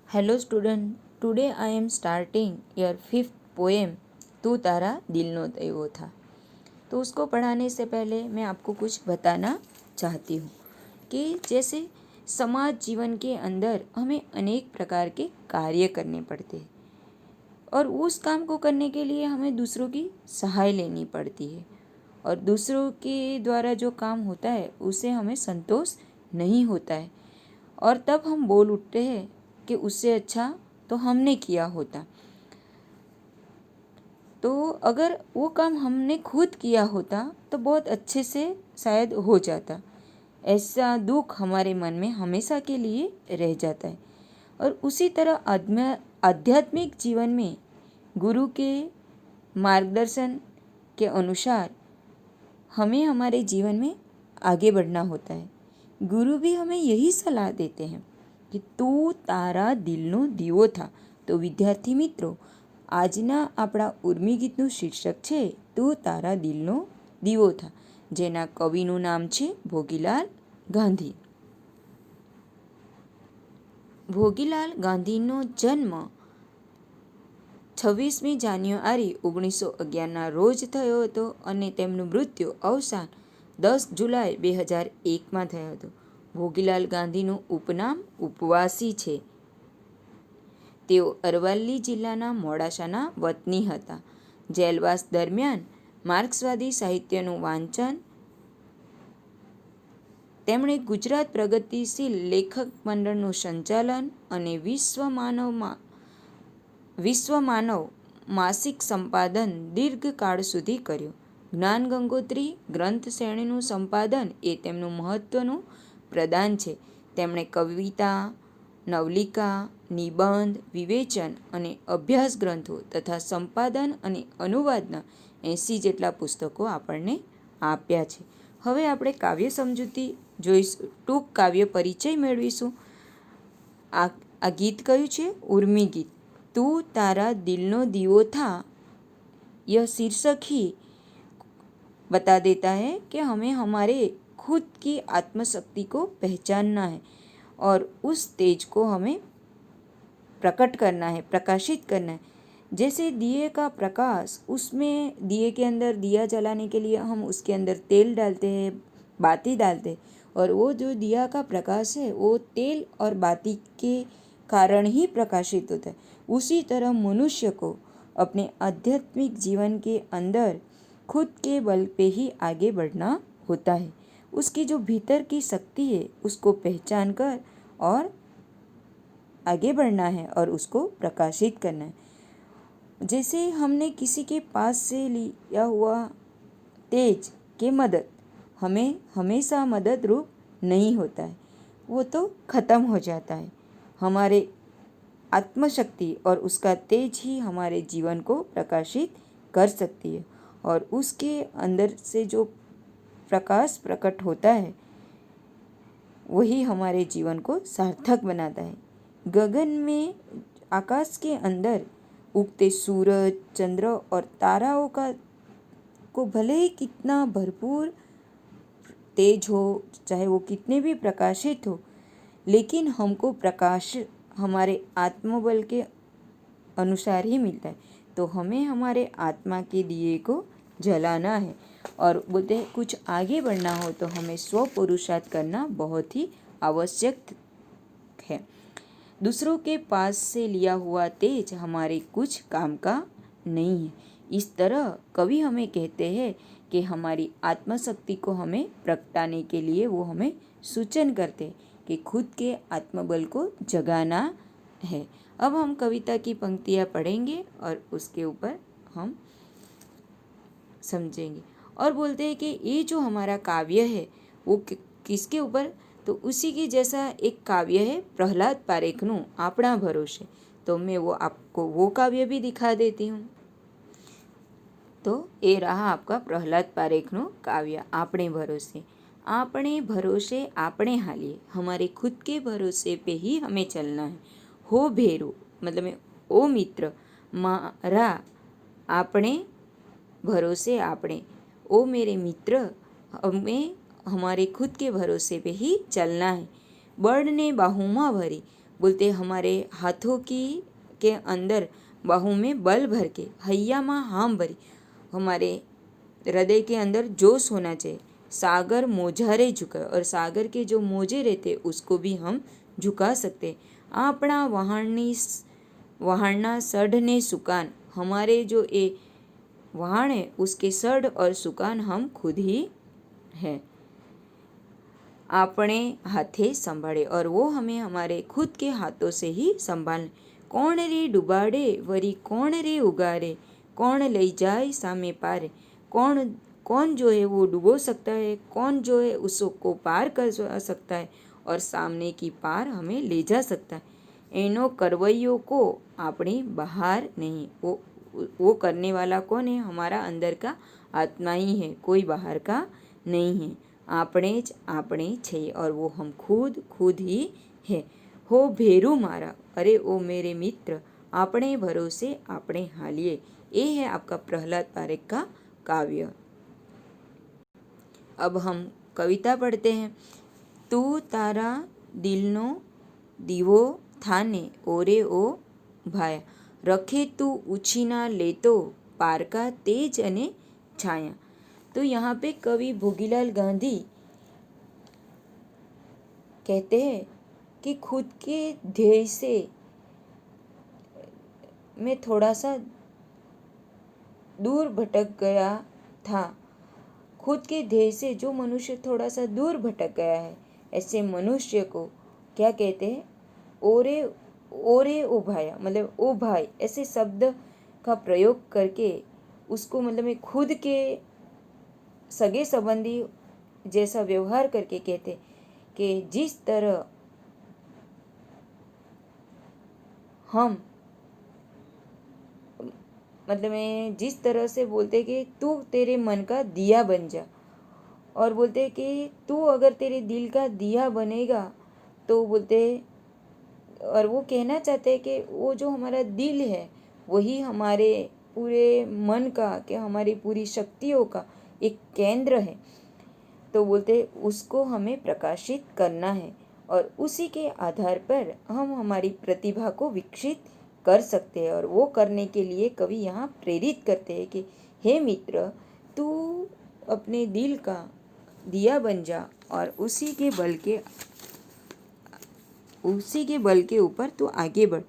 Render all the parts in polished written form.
Hello student, today I am starting your fifth poem तू तारा दिलनो देवो था। तो उसको पढ़ाने से पहले मैं आपको कुछ बताना चाहती हूँ कि जैसे समाज जीवन के अंदर हमें अनेक प्रकार के कार्य करने पड़ते हैं और उस काम को करने के लिए हमें दूसरों की सहाय लेनी पड़ती है और दूसरों के द्वारा जो काम होता है उसे हमें संतोष नहीं होता है और तब हम बोल उठते हैं कि उससे अच्छा तो हमने किया होता। तो अगर वो काम हमने खुद किया होता तो बहुत अच्छे से शायद हो जाता। ऐसा दुख हमारे मन में हमेशा के लिए रह जाता है। और उसी तरह आध्यात्मिक जीवन में गुरु के मार्गदर्शन के अनुसार हमें हमारे जीवन में आगे बढ़ना होता है। गुरु भी हमें यही सलाह देते हैं कि તું તારા દિલનો દીવો થા। તો વિદ્યાર્થી મિત્રો, આજના આપણા ઉર્મી ગીતનું શીર્ષક છે તું તારા દિલનો દીવો થા, જેના કવિનું નામ છે ભોગીલાલ ગાંધી। ભોગીલાલ ગાંધીનો જન્મ 26મી જાન્યુઆરી 1911ના રોજ થયો હતો અને તેમનું મૃત્યુ અવસાન 10 જુલાઈ 2001માં થયો હતો। ભોગીલાલ ગાંધીનું ઉપનામ ઉપવાસી છે। તેઓ અરવલ્લી જિલ્લાના મોડાસાના વતની હતા। જેલવાસ દરમિયાન માર્ક્સવાદી સાહિત્યનું વાંચન, તેમણે ગુજરાત પ્રગતિશીલ લેખક મંડળનું સંચાલન અને વિશ્વ માનવ માસિક સંપાદન દીર્ઘકાળ સુધી કર્યું। જ્ઞાન ગંગોત્રી ગ્રંથ શ્રેણીનું સંપાદન એ તેમનું મહત્વનું પ્રદાન છે। તેમણે કવિતા, નવલિકા, નિબંધ, વિવેચન અને અભ્યાસ ગ્રંથો તથા સંપાદન અને અનુવાદના 80 જેટલા પુસ્તકો આપણને આપ્યા છે। હવે આપણે કાવ્ય સમજૂતી જોઈશું, ટૂંક કાવ્ય પરિચય મેળવીશું। આ ગીત કયું છે? ઉર્મી ગીત। तू तारा दिलनो दीवो था, यह शीर्षक ही बता देता है कि हमें हमारे खुद की आत्मशक्ति को पहचानना है और उस तेज को हमें प्रकट करना है, प्रकाशित करना है। जैसे दिए का प्रकाश, उसमें दिए के अंदर दिया जलाने के लिए हम उसके अंदर तेल डालते हैं, बाती डालते हैं, और वो जो दिया का प्रकाश है वो तेल और बाती के कारण ही प्रकाशित होता है। उसी तरह मनुष्य को अपने आध्यात्मिक जीवन के अंदर खुद के बल पे ही आगे बढ़ना होता है। उसकी जो भीतर की शक्ति है उसको पहचान कर और आगे बढ़ना है और उसको प्रकाशित करना है। जैसे हमने किसी के पास से लिया हुआ तेज के मदद हमें हमेशा मदद रूप नहीं होता है, वो तो ख़त्म हो जाता है। हमारे आत्मशक्ति और उसका तेज ही हमारे जीवन को प्रकाशित कर सकती है और उसके अंदर से जो प्रकाश प्रकट होता है वही हमारे जीवन को सार्थक बनाता है। गगन में, आकाश के अंदर उगते सूरज, चंद्र और ताराओं को भले ही कितना भरपूर तेज हो, चाहे वो कितने भी प्रकाशित हो, लेकिन हमको प्रकाश हमारे आत्मबल के अनुसार ही मिलता है। तो हमें हमारे आत्मा के दिए को जलाना है और बोलते कुछ आगे बढ़ना हो तो हमें स्व पुरुषार्थ करना बहुत ही आवश्यक है। दूसरों के पास से लिया हुआ तेज हमारे कुछ काम का नहीं है। इस तरह कवि हमें कहते हैं कि हमारी आत्मशक्ति को हमें प्रगटाने के लिए वो हमें सूचन करते हैं कि खुद के आत्मबल को जगाना है। अब हम कविता की पंक्तियाँ पढ़ेंगे और उसके ऊपर हम समझेंगे और बोलते हैं कि ये जो हमारा काव्य है वो किसके ऊपर, तो उसी की जैसा एक काव्य है प्रहलाद पारेखનું આપણા ભરોસે। तो मैं वो आपको वो काव्य भी दिखा देती हूँ। तो ये रहा आपका प्रहलाद पारेखનું काव्य આપણે ભરોસે। આપણે ભરોસે આપણે हालिए, हमारे खुद के भरोसे पे ही हमें चलना है। हो भेरू मतलब ओ मित्र मारा આપણે भरोसे આપણે, ओ मेरे मित्र हमें हमारे खुद के भरोसे पे ही चलना है। बड़ ने बाहुमा भरी बोलते हमारे हाथों की के अंदर बाहों में बल भर के, हैया माँ हाम भरी, हमारे हृदय के अंदर जोश होना चाहिए। सागर मोजारे झुका, और सागर के जो मोजे रहते उसको भी हम झुका सकते। आपना वहाणना सढ़ ने सुकान, हमारे जो ये वहाण है उसके सढ़ और सुकान हम खुद ही हैं। अपने हाथे संभाले, और वो हमें हमारे खुद के हाथों से ही संभालने। कौन रे डुबाड़े वरी कौन रे उगारे, कौन ले जाए सामे पारे, कौन कौन जो है वो डुबो सकता है, कौन जो है उसको पार कर सकता है और सामने की पार हमें ले जा सकता है। एनो करवैयो को अपने बाहर नहीं, वो करने वाला कौन है? हमारा अंदर का आत्मा ही है, कोई बाहर का नहीं है। આપણે છે और वो हम खुद ही है। हो भेरू मारा, अरे ओ मेरे मित्र, अपने भरोसे अपने हालिए। ये है आपका प्रहलाद पारेख का काव्य। अब हम कविता पढ़ते हैं। तू तारा दिलनो दीवो थाने ओरे ओ भाया, रखे तू उछीना लेतो पारका तेज अने छाया। तो यहाँ पे कवि भोगीलाल गांधी कहते हैं कि खुद के ध्येय से मैं थोड़ा सा दूर भटक गया था। खुद के ध्येय से जो मनुष्य थोड़ा सा दूर भटक गया है, ऐसे मनुष्य को क्या कहते हैं? ओरे ओरे ओ भाया, मतलब ओ भाई, ऐसे शब्द का प्रयोग करके उसको मतलब मैं खुद के सगे संबंधी जैसा व्यवहार करके कहते कि जिस तरह हम मतलब मैं जिस तरह से बोलते कि तू तेरे मन का दिया बन जा, और बोलते कि तू अगर तेरे दिल का दिया बनेगा तो बोलते, और वो कहना चाहते हैं कि वो जो हमारा दिल है वही हमारे पूरे मन का, कि हमारी पूरी शक्तियों का एक केंद्र है। तो बोलते उसको हमें प्रकाशित करना है, और उसी के आधार पर हम हमारी प्रतिभा को विकसित कर सकते हैं। और वो करने के लिए कवि यहाँ प्रेरित करते हैं कि हे मित्र, तू अपने दिल का दिया बन जा और उसी के बल के ऊपर तू आगे बढ़।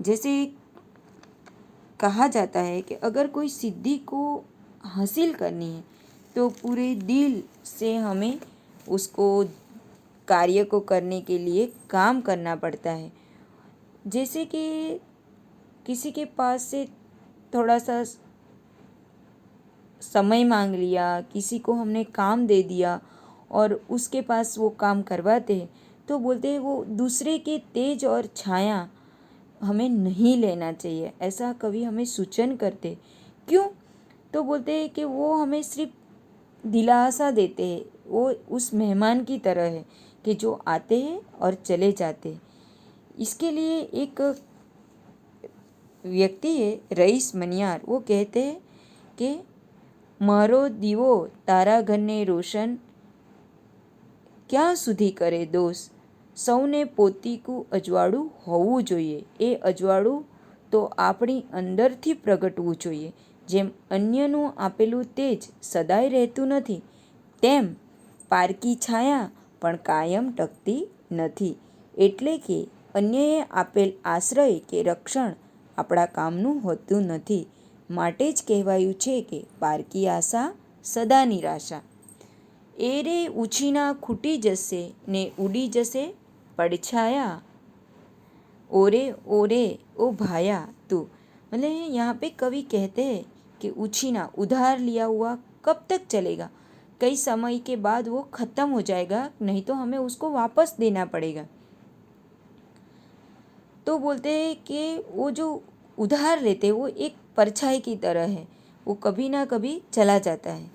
जैसे कहा जाता है कि अगर कोई सिद्धि को हासिल करनी है तो पूरे दिल से हमें उसको कार्य को करने के लिए काम करना पड़ता है। जैसे कि किसी के पास से थोड़ा सा समय मांग लिया, किसी को हमने काम दे दिया और उसके पास वो काम करवाते हैं, तो बोलते हैं वो दूसरे के तेज और छाया हमें नहीं लेना चाहिए, ऐसा कवि हमें सूचन करते। क्यों? तो बोलते हैं कि वो हमें सिर्फ दिलासा देते हैं, वो उस मेहमान की तरह है कि जो आते हैं और चले जाते हैं। इसके लिए एक व्यक्ति है रईस मनियार, वो कहते हैं कि मारो दीवो तारा घरने रोशन ક્યાં સુધી કરે દોષ, સૌને પોતીકું અજવાળું હોવું જોઈએ। એ અજવાળું તો આપણી અંદરથી પ્રગટવું જોઈએ। જેમ અન્યનું આપેલું તેજ સદાય રહેતું નથી, તેમ પારકી છાયા પણ કાયમ ટકતી નથી। એટલે કે અન્યએ આપેલ આશ્રય કે રક્ષણ આપણા કામનું હોતું નથી। માટે જ કહેવાયું છે કે પારકી આશા સદા નિરાશા। એ રે ઉછીના ખૂટી જશે ને ઉડી જશે પડછાયા, ओरे ओरे ओ भाया तू। मतलब यहाँ पे कवि कहते हैं कि उछीना उधार लिया हुआ कब तक चलेगा, कई समय के बाद वो ख़त्म हो जाएगा, नहीं तो हमें उसको वापस देना पड़ेगा। तो बोलते हैं कि वो जो उधार लेते हैं वो एक परछाई की तरह है, वो कभी ना कभी चला जाता है।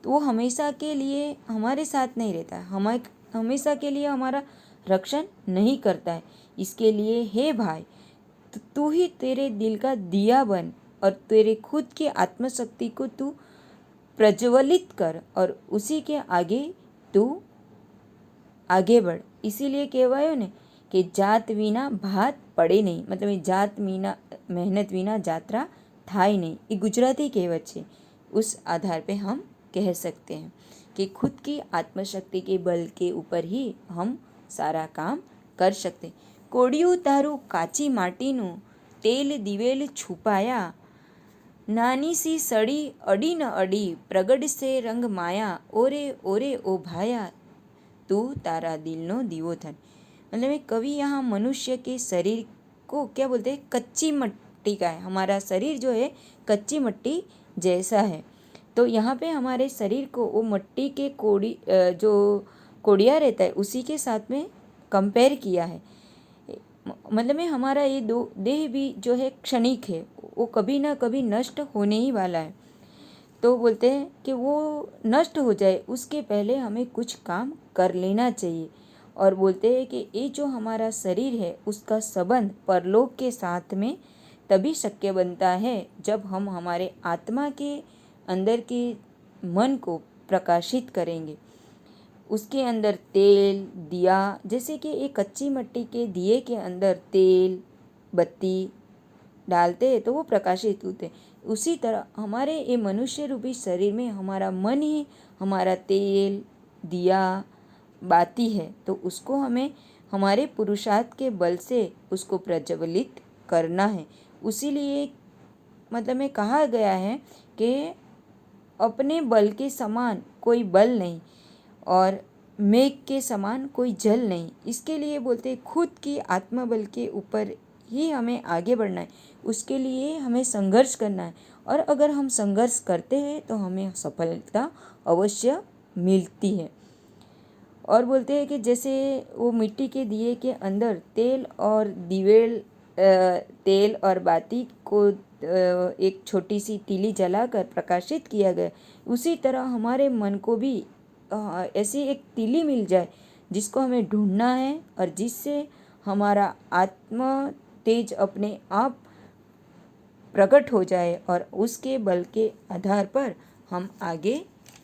तो वो हमेशा के लिए हमारे साथ नहीं रहता है, हमेशा के लिए हमारा रक्षण नहीं करता है। इसके लिए हे भाई, तू ही तेरे दिल का दिया बन और तेरे खुद की आत्मशक्ति को तू प्रज्वलित कर और उसी के आगे तू आगे बढ़। इसीलिए कहवायो ने કે જાત વિના ભાત પડે નહીં, मतलब ये जात विना मेहनत विना यात्रा થાય नहीं, ये गुजराती कहावत है। उस आधार पे हम कह सकते हैं कि खुद की आत्मशक्ति के बल के ऊपर ही हम सारा काम कर सकते। कोड़िયું તારું કાચી માટીનું તેલ દિવેલ છુપાયા, નાની सी सड़ी अड़ी न अड़ी प्रगट से रंग माया, ओरे ओरे ओ भाया तू तारा दिलनो दीवो था। मतलब एक कवि यहाँ मनुष्य के शरीर को क्या बोलते हैं, कच्ची मिट्टी का है। हमारा शरीर जो है कच्ची मिट्टी जैसा है। तो यहाँ पे हमारे शरीर को वो मिट्टी के जो कोड़िया रहता है उसी के साथ में कंपेयर किया है। मतलब में हमारा ये दो देह भी जो है क्षणिक है, वो कभी ना कभी नष्ट होने ही वाला है। तो बोलते हैं कि वो नष्ट हो जाए उसके पहले हमें कुछ काम कर लेना चाहिए। और बोलते हैं कि ये जो हमारा शरीर है उसका संबंध परलोक के साथ में तभी शक्य बनता है जब हम हमारे आत्मा के अंदर के मन को प्रकाशित करेंगे। उसके अंदर तेल दिया, जैसे कि एक कच्ची मिट्टी के दिए के अंदर तेल बत्ती डालते हैं तो वो प्रकाशित होते हैं। उसी तरह हमारे ये मनुष्य रूपी शरीर में हमारा मन ही हमारा तेल दिया बाती है। तो उसको हमें हमारे पुरुषार्थ के बल से उसको प्रज्वलित करना है। उसीलिए मतलब में कहा गया है कि अपने बल के समान कोई बल नहीं और मेघ के समान कोई जल नहीं। इसके लिए बोलते खुद की आत्मबल के ऊपर ही हमें आगे बढ़ना है, उसके लिए हमें संघर्ष करना है। और अगर हम संघर्ष करते हैं तो हमें सफलता अवश्य मिलती है। और बोलते हैं कि जैसे वो मिट्टी के दिए के अंदर तेल और दिवेल तेल और बाती को एक छोटी सी तीली जलाकर प्रकाशित किया गया, उसी तरह हमारे मन को भी ऐसी एक तीली मिल जाए जिसको हमें ढूंढना है और जिससे हमारा आत्म तेज अपने आप प्रकट हो जाए और उसके बल के आधार पर हम आगे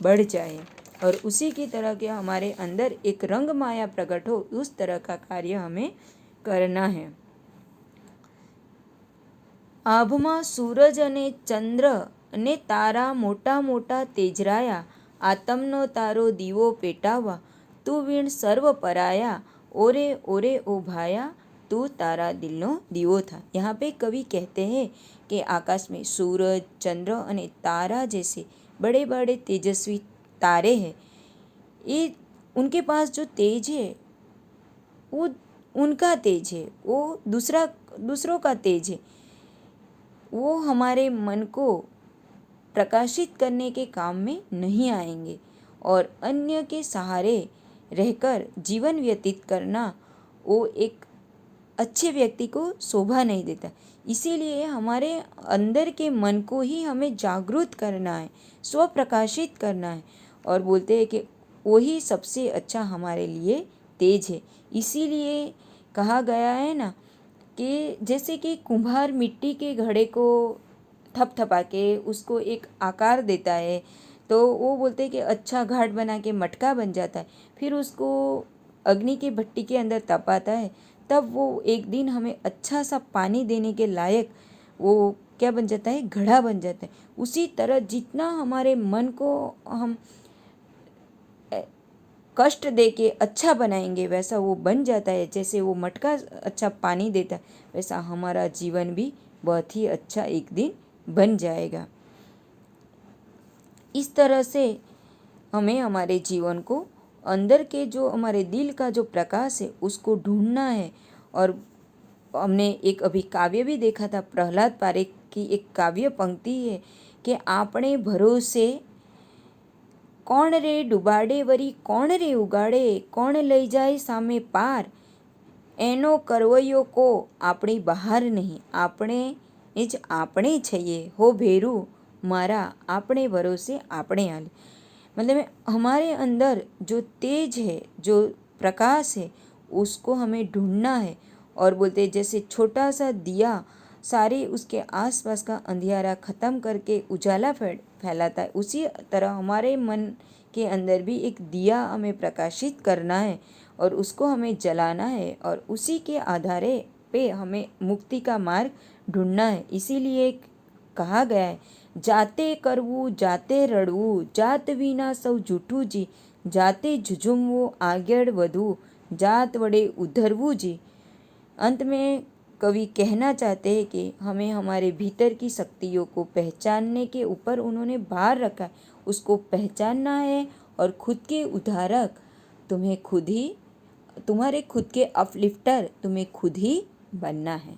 बढ़ जाएं और उसी की तरह के हमारे अंदर एक रंग माया प्रकट हो, उस तरह का कार्य हमें करना है। આભમાં સૂરજ અને ચંદ્ર અને તારા મોટા મોટા તેજરાયા, આતમનો તારો દીવો પેટાવા, તું વીણ સર્વ પરાયા, ઓરે ઓરે ओ भाया तू तारा दिलनो दीवो था। यहाँ पे कवि कहते हैं कि आकाश में सूरज चंद्र और तारा जैसे बड़े बड़े तेजस्वी तारे हैं। ये उनके पास जो तेज है वो उनका तेज है, वो दूसरों का तेज है। वो हमारे मन को प्रकाशित करने के काम में नहीं आएंगे और अन्य के सहारे रहकर जीवन व्यतीत करना वो एक अच्छे व्यक्ति को शोभा नहीं देता। इसीलिए हमारे अंदर के मन को ही हमें जागृत करना है, स्व प्रकाशित करना है। और बोलते हैं कि वही सबसे अच्छा हमारे लिए तेज है। इसीलिए कहा गया है ना कि जैसे कि कुम्हार मिट्टी के घड़े को थपथपा के उसको एक आकार देता है तो वो बोलते हैं कि अच्छा घाट बना के मटका बन जाता है। फिर उसको अग्नि की भट्टी के अंदर तपाता है, तब वो एक दिन हमें अच्छा सा पानी देने के लायक वो क्या बन जाता है, घड़ा बन जाता है। उसी तरह जितना हमारे मन को हम कष्ट दे के अच्छा बनाएंगे वैसा वो बन जाता है। जैसे वो मटका अच्छा पानी देता है वैसा हमारा जीवन भी बहुत ही अच्छा एक दिन बन जाएगा। इस तरह से हमें हमारे जीवन को अंदर के जो हमारे दिल का जो प्रकाश है उसको ढूंढना है। और हमने एक अभी काव्य भी देखा था, प्रहलाद पारेख की एक काव्य पंक्ति है कि आपणे भरोसे કોણ રે ડૂબાડે વરી કોણ રે ઉગાડે, કોણ લઈ જાય સામે પાર, એનો કરવૈયો કો આપણી બહાર નહીં, આપણે જ આપણે છીએ હો ભેરું મારા, આપણે ભरोसे આપણે हाल। मतलब हमारे अंदर जो तेज है, जो प्रकाश है, उसको हमें ढूंढना है। और बोलते जैसे छोटा सा दिया सारे उसके आसपास का अंधियारा ख़त्म करके उजाला फैलाता है, उसी तरह हमारे मन के अंदर भी एक दिया हमें प्रकाशित करना है। और उसको हमें जलाना है और उसी के आधारे पे हमें मुक्ति का मार्ग ढूंढना है। इसीलिए कहा गया है, जाते करवू जाते रड़वू जात विना सौ जूठू जी, जाते झुझुमवू आगेड़ वधू जात वड़े उधरवू जी। अंत में कवि कहना चाहते हैं कि हमें हमारे भीतर की शक्तियों को पहचानने के ऊपर उन्होंने भार रखा है, उसको पहचानना है और खुद के उद्धारक तुम्हें खुद ही, तुम्हारे खुद के अपलिफ्टर तुम्हें खुद ही बनना है।